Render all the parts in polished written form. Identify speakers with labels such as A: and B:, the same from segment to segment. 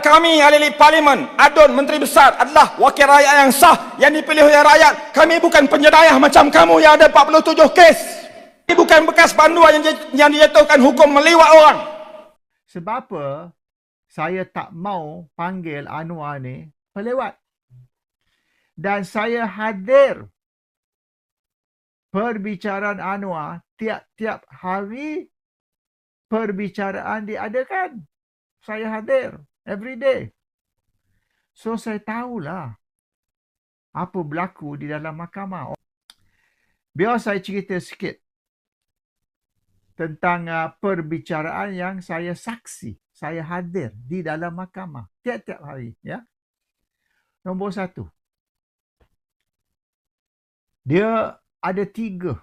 A: kami ahli parlimen, adun, menteri besar adalah wakil rakyat yang sah yang dipilih oleh rakyat. Kami bukan penjedayah macam kamu yang ada 47 kes. Ini bukan bekas panduan yang dijatuhkan hukum meliwat orang.
B: Sebab apa saya tak mau panggil Anwar ni pelewat? Dan saya hadir perbicaraan Anwar tiap-tiap hari perbicaraan diadakan. Saya hadir every day. So saya tahulah apa berlaku di dalam mahkamah. Biar saya cerita sikit tentang perbicaraan yang saya saksi, saya hadir di dalam mahkamah tiap-tiap hari. Ya. Nombor satu, dia ada tiga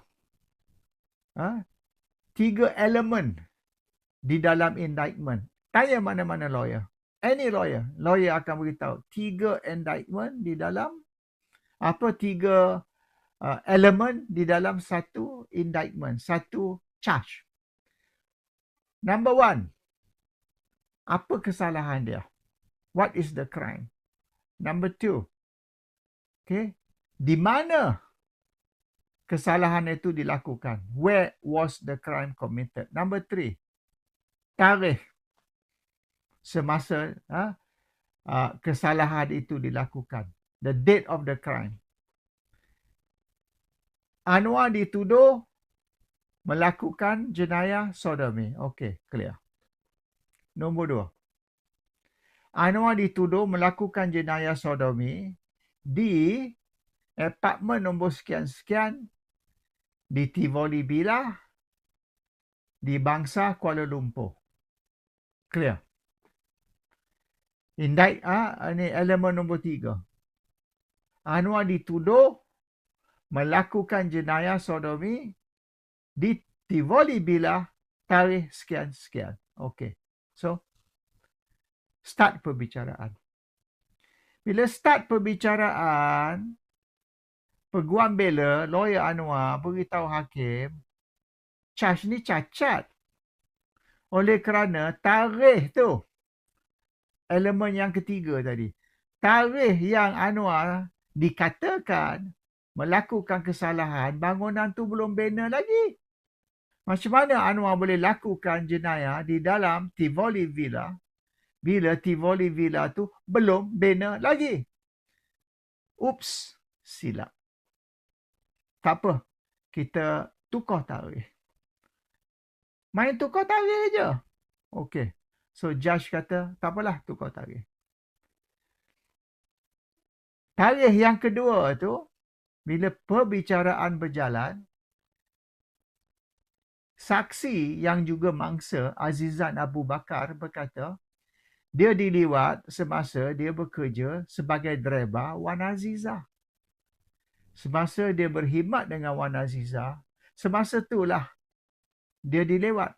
B: elemen di dalam indictment. Tanya mana-mana lawyer. Any lawyer akan beritahu. 3 indictment di dalam, tiga elemen di dalam satu indictment, satu charge. Number 1, apa kesalahan dia? What is the crime? Number 2, okay, di mana kesalahan itu dilakukan? Where was the crime committed? Number 3, tarikh semasa kesalahan itu dilakukan. The date of the crime. Anwar dituduh melakukan jenayah sodomi. Okey, clear. Nombor 2. Anwar dituduh melakukan jenayah sodomi di apartmen nombor sekian-sekian di Tivoli Villa di Bangsa Kuala Lumpur. Clear. Ini elemen nombor 3. Anwar dituduh melakukan jenayah sodomi di Tivoli Villa tarikh sekian-sekian. Okey. So, start perbicaraan. Bila start perbicaraan, peguam bela, lawyer Anwar beritahu hakim, charge ni cacat. Oleh kerana tarikh tu, elemen yang ketiga tadi, tarikh yang Anwar dikatakan melakukan kesalahan, bangunan tu belum bina lagi. Macam mana Anwar boleh lakukan jenayah di dalam Tivoli Villa bila Tivoli Villa tu belum bina lagi? Ups, silap. Tak apa, kita tukar tarikh. Main tukar tarikh je. Okey. So judge kata, tak apalah, tukar tarikh. Tarikh yang kedua tu, bila perbicaraan berjalan, saksi yang juga mangsa, Azizan Abu Bakar, berkata, dia diliwat semasa dia bekerja sebagai driver Wan Azizah. Semasa dia berkhidmat dengan Wan Azizah, semasa itulah dia dilewat.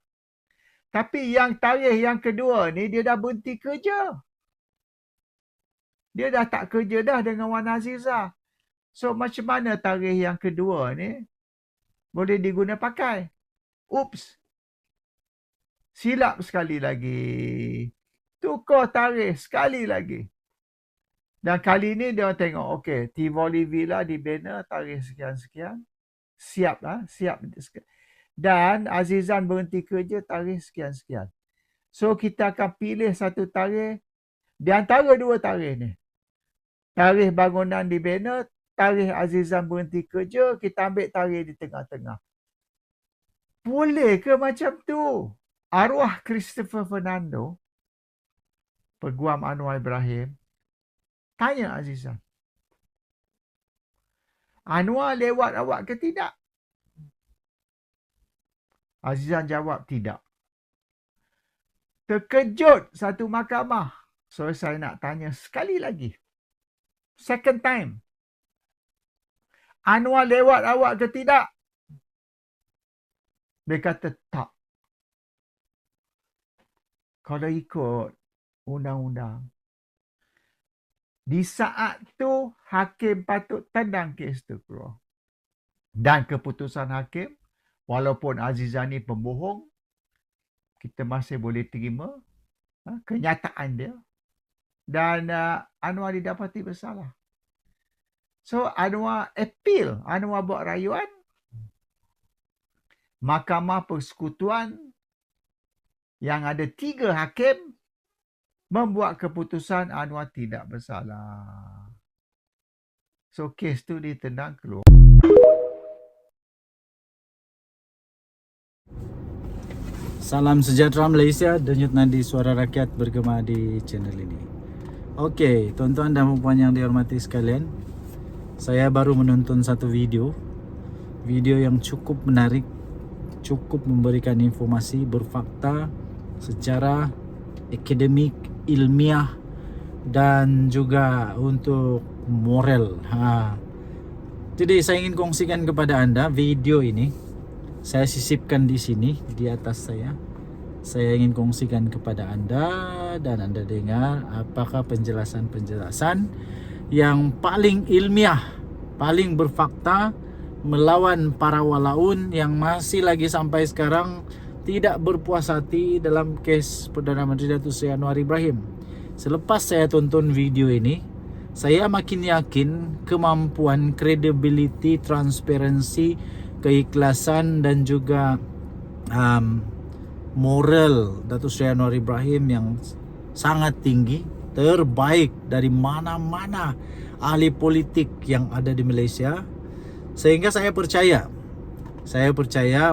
B: Tapi yang tarikh yang kedua ni, dia dah berhenti kerja. Dia dah tak kerja dah dengan Wan Azizah. So macam mana tarikh yang kedua ni boleh diguna pakai? Ups. Silap sekali lagi. Tukar tarikh sekali lagi. Dan kali ni dia tengok, okey, Tivoli Villa dibina tarikh sekian-sekian. Siap lah, siap. Dan Azizan berhenti kerja tarikh sekian-sekian. So kita akan pilih satu tarikh di antara dua tarikh ni. Tarikh bangunan dibina, tarikh Azizan berhenti kerja, kita ambil tarikh di tengah-tengah. Boleh ke macam tu? Arwah Christopher Fernando, peguam Anwar Ibrahim, tanya Azizan, Anwar lewat awak ke tidak? Azizan jawab tidak. Terkejut satu mahkamah. So saya nak tanya sekali lagi. Second time. Anwar lewat awak ke tidak? Dia kata tak. Kalau ikut undang-undang, di saat tu hakim patut tendang kes tu keluar. Dan keputusan hakim, walaupun Azizan ni pembohong, kita masih boleh terima kenyataan dia. dan Anwar didapati bersalah. So Anwar appeal, Anwar buat rayuan. Mahkamah Persekutuan yang ada 3 hakim membuat keputusan Anwar tidak bersalah. So kes tu ditendang keluar.
C: Salam sejahtera Malaysia, denyut nadi suara rakyat bergema di channel ini. Okey, tuan-tuan dan puan yang dihormati sekalian, saya baru menonton satu video yang cukup menarik, cukup memberikan informasi berfakta secara akademik, ilmiah dan juga untuk moral. Jadi saya ingin kongsikan kepada anda video ini. Saya sisipkan di sini di atas saya. Saya ingin kongsikan kepada anda dan anda dengar apakah penjelasan-penjelasan yang paling ilmiah, paling berfakta melawan para walaun yang masih lagi sampai sekarang tidak berpuas hati dalam kes Perdana Menteri Datuk Seri Anwar Ibrahim. Selepas saya tonton video ini, saya makin yakin kemampuan, credibility, transparansi, keikhlasan dan juga moral Datuk Seri Anwar Ibrahim yang sangat tinggi, terbaik dari mana-mana ahli politik yang ada di Malaysia. Sehingga saya percaya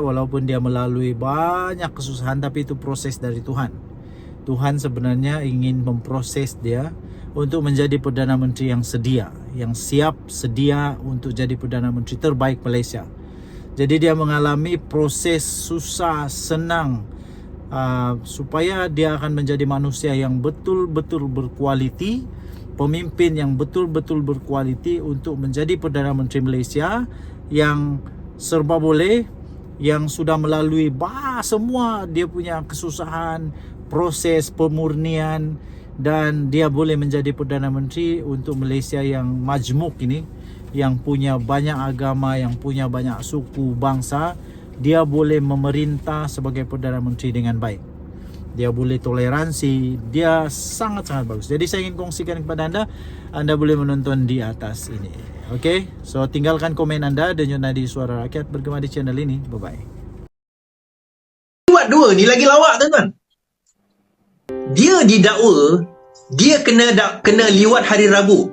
C: walaupun dia melalui banyak kesusahan, tapi itu proses dari Tuhan. Tuhan sebenarnya ingin memproses dia untuk menjadi Perdana Menteri yang sedia, yang siap sedia untuk jadi Perdana Menteri terbaik Malaysia. Jadi dia mengalami proses susah, senang, supaya dia akan menjadi manusia yang betul-betul berkualiti, pemimpin yang betul-betul berkualiti untuk menjadi Perdana Menteri Malaysia yang serba boleh, yang sudah melalui semua dia punya kesusahan, proses pemurnian, dan dia boleh menjadi Perdana Menteri untuk Malaysia yang majmuk ini, yang punya banyak agama, yang punya banyak suku, bangsa. Dia boleh memerintah sebagai Perdana Menteri dengan baik. Dia boleh toleransi, dia sangat-sangat bagus. Jadi saya ingin kongsikan kepada anda boleh menonton di atas ini. Okay, so tinggalkan komen anda, denyut nadi suara rakyat bergema di channel ini. Bye-bye.
D: Buat dua ni lagi lawak tuan-tuan. Dia didakwa, dia kena liwat hari Rabu.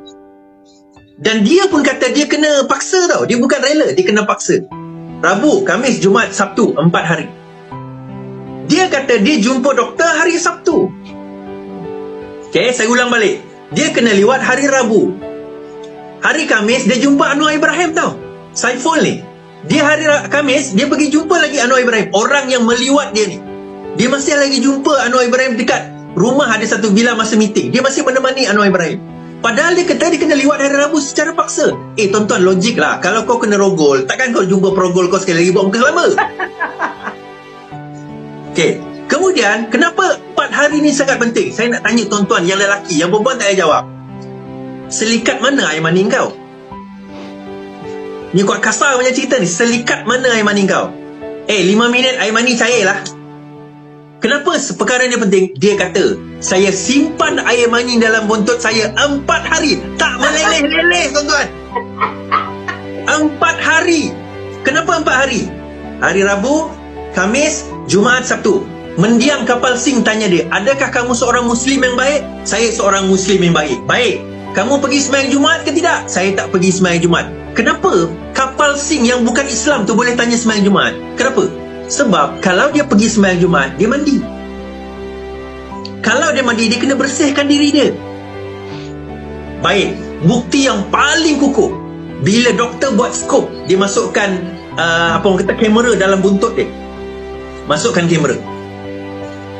D: Dan dia pun kata dia kena paksa tau. Dia bukan rela, dia kena paksa. Rabu, Khamis, Jumaat, Sabtu, 4 hari. Dia kata dia jumpa doktor hari Sabtu. Okay, saya ulang balik. Dia kena liwat hari Rabu. Hari Khamis, dia jumpa Anwar Ibrahim tau. Saiful ni. Dia hari Khamis, dia pergi jumpa lagi Anwar Ibrahim. Orang yang meliwat dia ni. Dia masih lagi jumpa Anwar Ibrahim dekat rumah, ada satu bilik masa meeting. Dia masih menemani Anwar Ibrahim. Padahal dia kata dia kena liwat hari Rabu secara paksa. Tuan-tuan, logik lah. Kalau kau kena rogol, takkan kau jumpa perogol kau sekali lagi buat muka lama. Okay. Kemudian, kenapa 4 hari ni sangat penting? Saya nak tanya tuan-tuan yang lelaki, yang perempuan tak payah jawab. Selikat mana air mani kau? Ni kuat kasar punya cerita ni. Selikat mana air mani kau? 5 minit air mani cair lah. Kenapa perkara ni penting? Dia kata, saya simpan air mani dalam buntut saya 4 hari. Tak meleleh-leleh tuan-tuan. 4 hari. Kenapa 4 hari? Hari Rabu, Khamis, Jumaat, Sabtu. Mendiang kapal Sing tanya dia, adakah kamu seorang Muslim yang baik? Saya seorang Muslim yang baik. Baik. Kamu pergi sembahyang Jumaat ke tidak? Saya tak pergi sembahyang Jumaat. Kenapa kapal Sing yang bukan Islam tu boleh tanya sembahyang Jumaat? Kenapa? Sebab kalau dia pergi sembahyang Jumaat, dia mandi. Kalau dia mandi, dia kena bersihkan diri dia. Baik. Bukti yang paling kukuh, bila doktor buat skop, dia masukkan orang kata kamera dalam buntut dia. Masukkan kamera.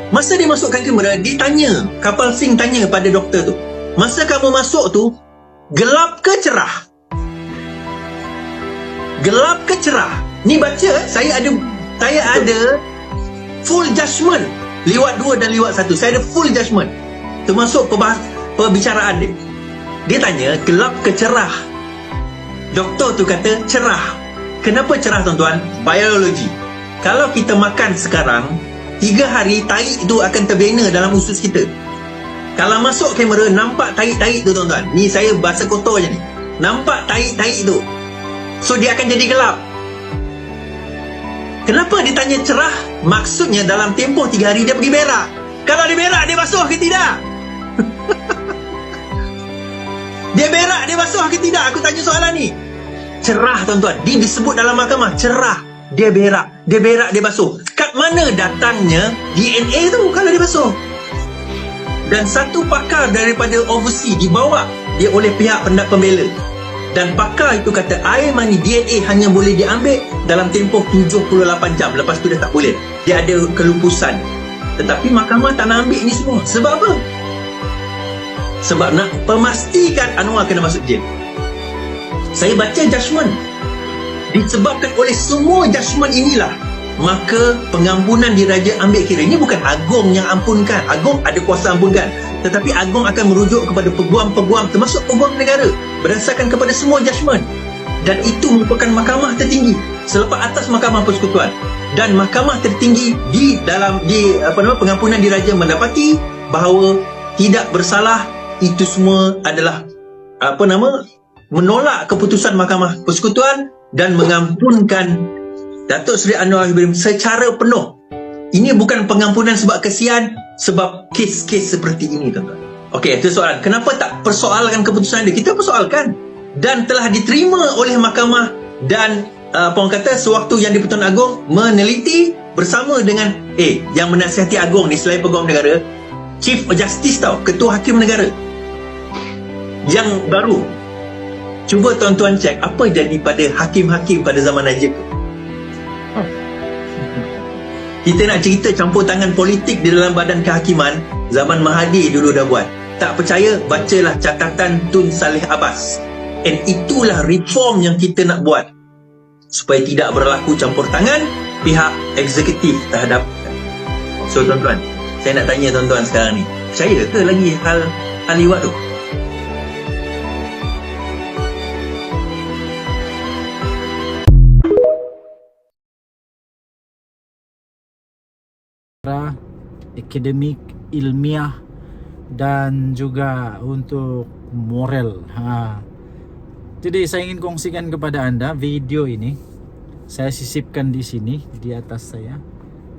D: Masa dia masukkan kamera, dia tanya, kapal Sing tanya pada doktor tu, masa kamu masuk tu, gelap ke cerah? Gelap ke cerah? Ni baca, saya ada full judgement liwat 2 dan liwat 1. Saya ada full judgement, termasuk perbicaraan dia. Dia tanya gelap ke cerah. Doktor tu kata cerah. Kenapa cerah tuan-tuan? Biologi. Kalau kita makan sekarang, 3 hari tahi itu akan terbina dalam usus kita. Kalau masuk kamera nampak tarik-tarik tu tuan-tuan. Ni saya bahasa kotor je ni. Nampak tarik-tarik tu. So dia akan jadi gelap. Kenapa dia tanya cerah? Maksudnya dalam tempoh 3 hari dia pergi berak. Kalau dia berak, dia basuh ke tidak? Dia berak, dia basuh ke tidak? Aku tanya soalan ni. Cerah tuan-tuan. Dia disebut dalam mahkamah. Cerah. Dia berak. Dia berak, dia basuh. Kat mana datangnya DNA tu kalau dia basuh? Dan satu pakar daripada overseas dibawa dia oleh pihak pembela. Dan pakar itu kata air mani DNA hanya boleh diambil dalam tempoh 78 jam. Lepas tu dah tak boleh. Dia ada kelumpusan. Tetapi mahkamah tak nak ambil ni semua. Sebab apa? Sebab nak memastikan Anwar kena masuk jail. Saya baca judgement. Disebabkan oleh semua judgement inilah, maka pengampunan diraja ambil kira. Ini bukan Agong yang ampunkan. Agong ada kuasa ampunkan. Tetapi Agong akan merujuk kepada peguam-peguam, termasuk peguam negara, berdasarkan kepada semua judgement. Dan itu merupakan mahkamah tertinggi selepas atas mahkamah persekutuan. Dan mahkamah tertinggi di pengampunan diraja mendapati bahawa tidak bersalah. Itu semua adalah menolak keputusan mahkamah persekutuan dan mengampunkan Datuk Seri Anwar Ibrahim secara penuh. Ini bukan pengampunan sebab kesian, sebab kes-kes seperti ini tuan-tuan. Okey, itu soalan. Kenapa tak persoalkan keputusan dia? Kita persoalkan. Dan telah diterima oleh mahkamah dan orang kata sewaktu Yang di-Pertuan Agong meneliti bersama dengan yang menasihati Agong ni selain peguam negara, Chief Justice tau, Ketua Hakim Negara yang baru. Cuba tuan-tuan cek apa jadi pada hakim-hakim pada zaman Najib tu. Kita nak cerita campur tangan politik di dalam badan kehakiman, zaman Mahathir dulu dah buat. Tak percaya, bacalah catatan Tun Saleh Abbas. And itulah reform yang kita nak buat supaya tidak berlaku campur tangan pihak eksekutif terhadap. So tuan-tuan, saya nak tanya tuan-tuan sekarang ni, percaya ke lagi hal liwat tu?
C: Akademik, ilmiah dan juga untuk moral. Jadi saya ingin kongsikan kepada anda video ini. Saya sisipkan di sini di atas saya.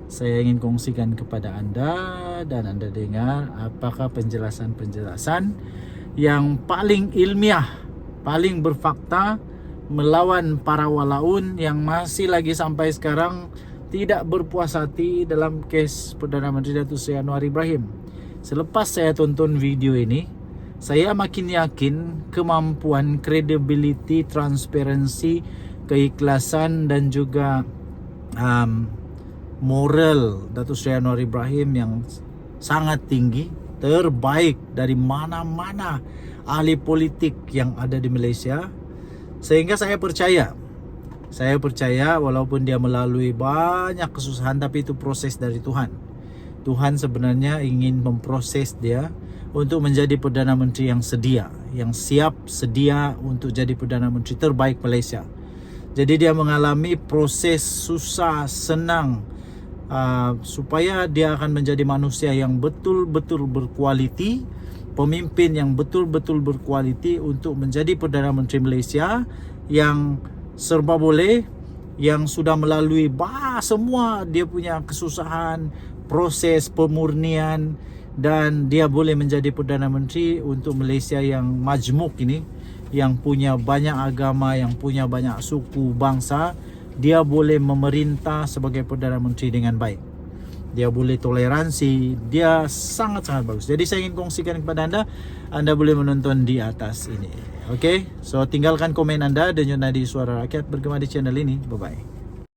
C: Saya ingin kongsikan kepada anda dan anda dengar apakah penjelasan-penjelasan yang paling ilmiah, paling berfakta melawan para walaun yang masih lagi sampai sekarang tidak berpuas hati dalam kes Perdana Menteri Datuk Seri Anwar Ibrahim. Selepas saya tonton video ini, saya makin yakin kemampuan, credibility, transparansi, keikhlasan dan juga moral Datuk Seri Anwar Ibrahim yang sangat tinggi, terbaik dari mana-mana ahli politik yang ada di Malaysia. Sehingga saya percaya walaupun dia melalui banyak kesusahan, tapi itu proses dari Tuhan. Tuhan sebenarnya ingin memproses dia untuk menjadi Perdana Menteri yang sedia, yang siap sedia untuk jadi Perdana Menteri terbaik Malaysia. Jadi dia mengalami proses susah, senang, supaya dia akan menjadi manusia yang betul-betul berkualiti, pemimpin yang betul-betul berkualiti untuk menjadi Perdana Menteri Malaysia yang serba boleh, yang sudah melalui semua dia punya kesusahan, proses pemurnian, dan dia boleh menjadi Perdana Menteri untuk Malaysia yang majmuk ini, yang punya banyak agama, yang punya banyak suku, bangsa. Dia boleh memerintah sebagai Perdana Menteri dengan baik. Dia boleh toleransi, dia sangat-sangat bagus. Jadi saya ingin kongsikan kepada anda boleh menonton di atas ini. Okay, so tinggalkan komen anda. Denyut Nadi Suara Rakyat bergema di channel ini. Bye-bye.